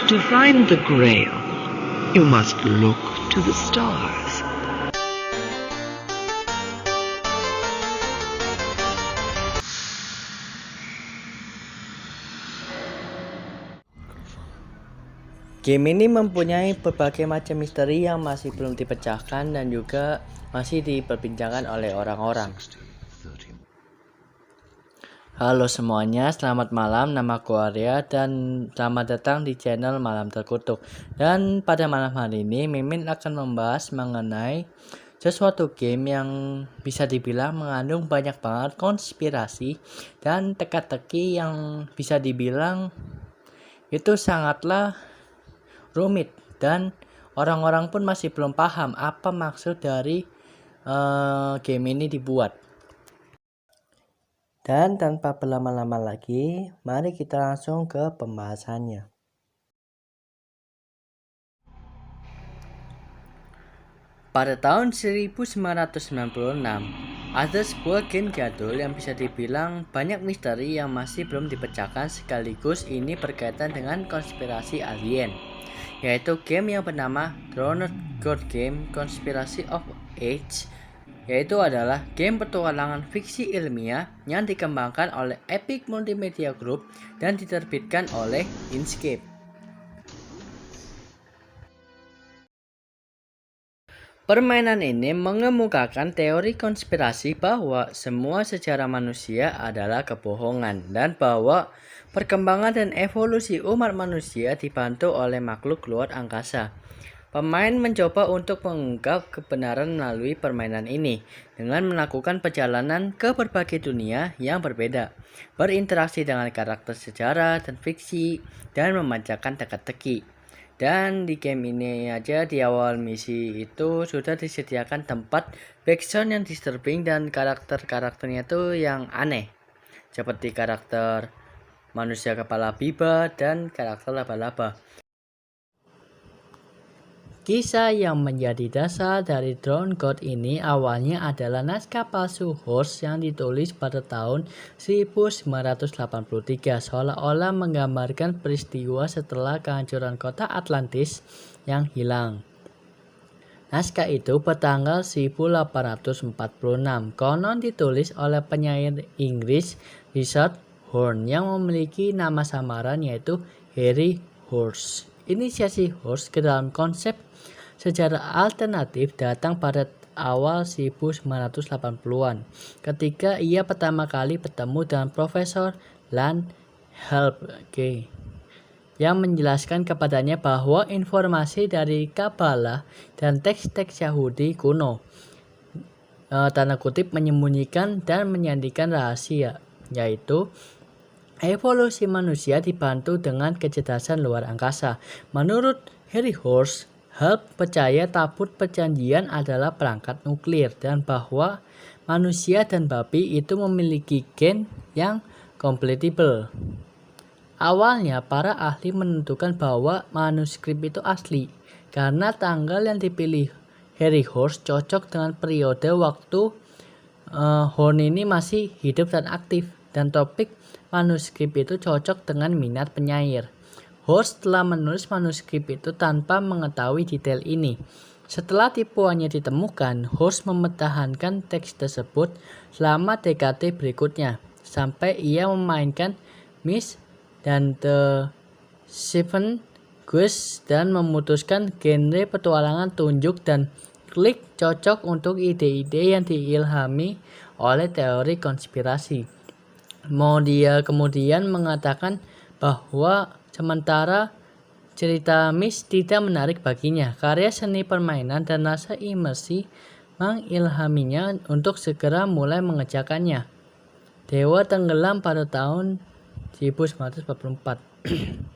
To find the Grail, you must look to the stars. Game ini mempunyai berbagai macam misteri yang masih belum dipecahkan dan juga masih diperbincangkan oleh orang-orang. Halo semuanya, selamat malam. Namaku Arya dan selamat datang di channel Malam Terkutuk. Dan pada malam hari ini Mimin akan membahas mengenai sesuatu game yang bisa dibilang mengandung banyak banget konspirasi dan teka-teki yang bisa dibilang itu sangatlah rumit dan orang-orang pun masih belum paham apa maksud dari game ini dibuat. Dan tanpa berlama-lama lagi, mari kita langsung ke pembahasannya. Pada tahun 1996, ada sebuah game jadul yang bisa dibilang banyak misteri yang masih belum dipecahkan, sekaligus ini berkaitan dengan konspirasi alien, yaitu game yang bernama Drowned God Game Conspiracy of Age, yaitu adalah game petualangan fiksi ilmiah yang dikembangkan oleh Epic Multimedia Group dan diterbitkan oleh Inkscape. Permainan ini mengemukakan teori konspirasi bahwa semua sejarah manusia adalah kebohongan dan bahwa perkembangan dan evolusi umat manusia dibantu oleh makhluk luar angkasa. Pemain mencoba untuk mengungkap kebenaran melalui permainan ini dengan melakukan perjalanan ke berbagai dunia yang berbeda, berinteraksi dengan karakter sejarah dan fiksi, dan memanjakan teka-teki. Dan di game ini aja di awal misi itu sudah disediakan tempat background yang disturbing dan karakter-karakternya tuh yang aneh, seperti karakter manusia kepala biba dan karakter laba-laba. Kisah yang menjadi dasar dari Drowned God ini awalnya adalah naskah palsu Horse yang ditulis pada tahun 1983, seolah-olah menggambarkan peristiwa setelah kehancuran kota Atlantis yang hilang. Naskah itu bertanggal 1846, konon ditulis oleh penyair Inggris Richard Horne yang memiliki nama samaran yaitu Harry Horse. Inisiasi Horse ke dalam konsep sejarah alternatif datang pada awal 1980-an ketika ia pertama kali bertemu dengan Profesor Lan Helbke yang menjelaskan kepadanya bahwa informasi dari Kabbalah dan teks-teks Yahudi kuno tanda kutip menyembunyikan dan menyandikan rahasia, yaitu evolusi manusia dibantu dengan kecerdasan luar angkasa. Menurut Harry Horse, Help percaya tabut perjanjian adalah perangkat nuklir dan bahwa manusia dan babi itu memiliki gen yang compatible. Awalnya para ahli menentukan bahwa manuskrip itu asli karena tanggal yang dipilih Harry Horse cocok dengan periode waktu Horne ini masih hidup dan aktif, dan topik manuskrip itu cocok dengan minat penyair. Horse telah menulis manuskrip itu tanpa mengetahui detail ini. Setelah tipuannya ditemukan, Horse mempertahankan teks tersebut selama dekade berikutnya, sampai ia memainkan Miss dan The Seven Ghosts dan memutuskan genre petualangan tunjuk dan klik cocok untuk ide-ide yang diilhami oleh teori konspirasi. Dia kemudian mengatakan bahwa sementara cerita Miss tidak menarik baginya, karya seni permainan dan rasa imersi mengilhaminya untuk segera mulai mengerjakannya. Dewa tenggelam pada tahun 1944.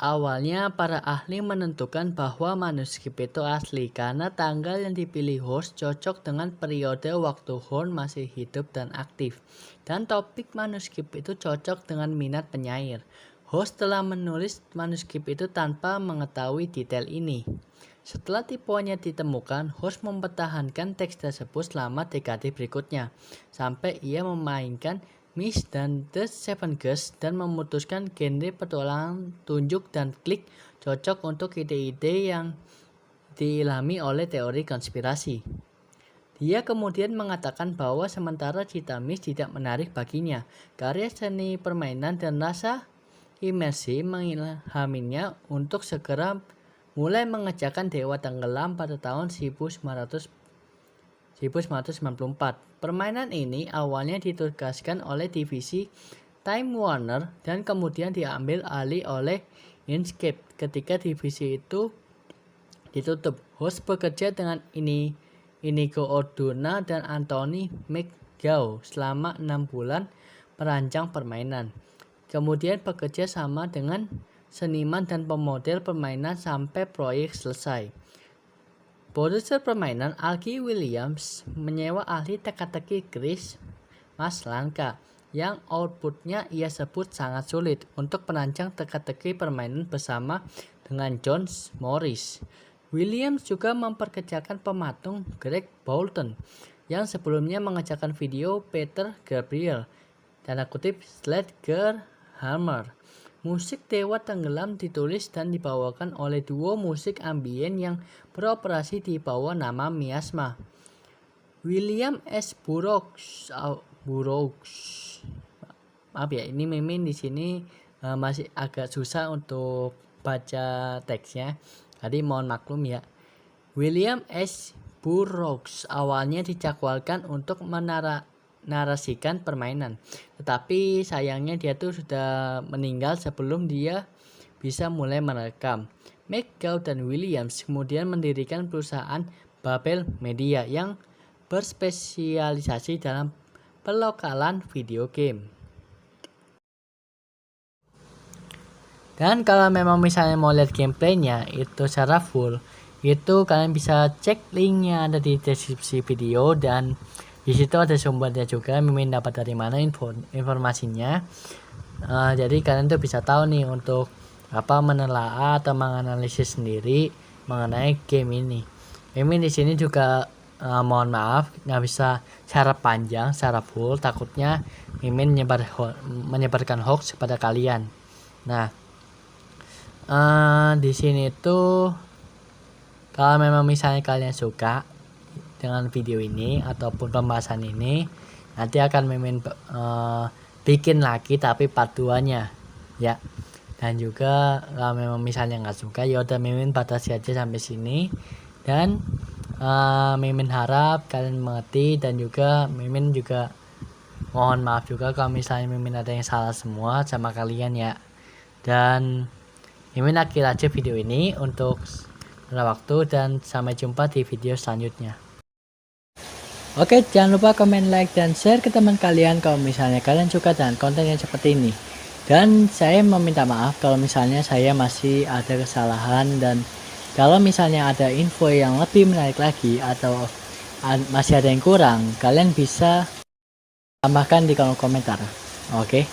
Awalnya para ahli menentukan bahwa manuskrip itu asli karena tanggal yang dipilih Horse cocok dengan periode waktu Horne masih hidup dan aktif, dan topik manuskrip itu cocok dengan minat penyair. Horse telah menulis manuskrip itu tanpa mengetahui detail ini. Setelah tipuannya ditemukan, host mempertahankan teks tersebut selama dekade berikutnya, sampai ia memainkan Miss dan The Seven Girls dan memutuskan genre petualangan tunjuk dan klik cocok untuk ide-ide yang diilhami oleh teori konspirasi. Dia kemudian mengatakan bahwa sementara Cita Miss tidak menarik baginya, karya seni permainan dan rasa imersi mengilhaminya untuk segera mulai mengerjakan Dewa Tenggelam pada tahun 1994. Permainan ini awalnya ditugaskan oleh divisi Time Warner dan kemudian diambil alih oleh Inkscape ketika divisi itu ditutup. Host bekerja dengan Inigo Orduna dan Anthony McGough selama 6 bulan merancang permainan. Kemudian bekerja sama dengan seniman dan pemodel permainan sampai proyek selesai. Produser permainan Alki Williams menyewa ahli teka-teki Chris Maslanka yang outputnya ia sebut sangat sulit untuk merancang teka-teki permainan bersama dengan John Morris. Williams juga memperkerjakan pematung Greg Bolton yang sebelumnya mengerjakan video Peter Gabriel, tanda kutip Sledgehammer. Musik Dewa Tenggelam ditulis dan dibawakan oleh duo musik ambien yang beroperasi di bawah nama Miasma. William S. Burroughs. Maaf ya, ini mimin di sini masih agak susah untuk baca teksnya. Jadi mohon maklum ya. William S. Burroughs awalnya dicatwalkan untuk menarasikan permainan, tetapi sayangnya dia tuh sudah meninggal sebelum dia bisa mulai merekam. McGough dan Williams kemudian mendirikan perusahaan Babel Media yang berspesialisasi dalam pelokalan video game. Dan kalau memang misalnya mau lihat gameplaynya itu secara full, itu kalian bisa cek linknya ada di deskripsi video, dan di situ ada sumbernya juga, mimin dapat dari mana informasinya. Jadi kalian tuh bisa tahu nih untuk menelaah atau menganalisis sendiri mengenai game ini. Mimin di sini juga mohon maaf nggak bisa secara panjang, secara full, takutnya mimin menyebarkan hoax kepada kalian. Nah, di sini tuh kalau memang misalnya kalian suka dengan video ini ataupun pembahasan ini, nanti akan mimin bikin lagi tapi part 2-nya ya. Dan juga kalau memang misalnya nggak suka, ya udah mimin batasi aja sampai sini. Dan mimin harap kalian mengerti, dan juga mimin juga mohon maaf juga kalau misalnya mimin ada yang salah semua sama kalian ya. Dan mimin akhir aja video ini untuk waktu, dan sampai jumpa di video selanjutnya. Oke, jangan lupa komen, like, dan share ke teman kalian kalau misalnya kalian suka dengan konten yang seperti ini. Dan saya meminta maaf kalau misalnya saya masih ada kesalahan, dan kalau misalnya ada info yang lebih menarik lagi atau masih ada yang kurang, kalian bisa tambahkan di kolom komentar. Oke.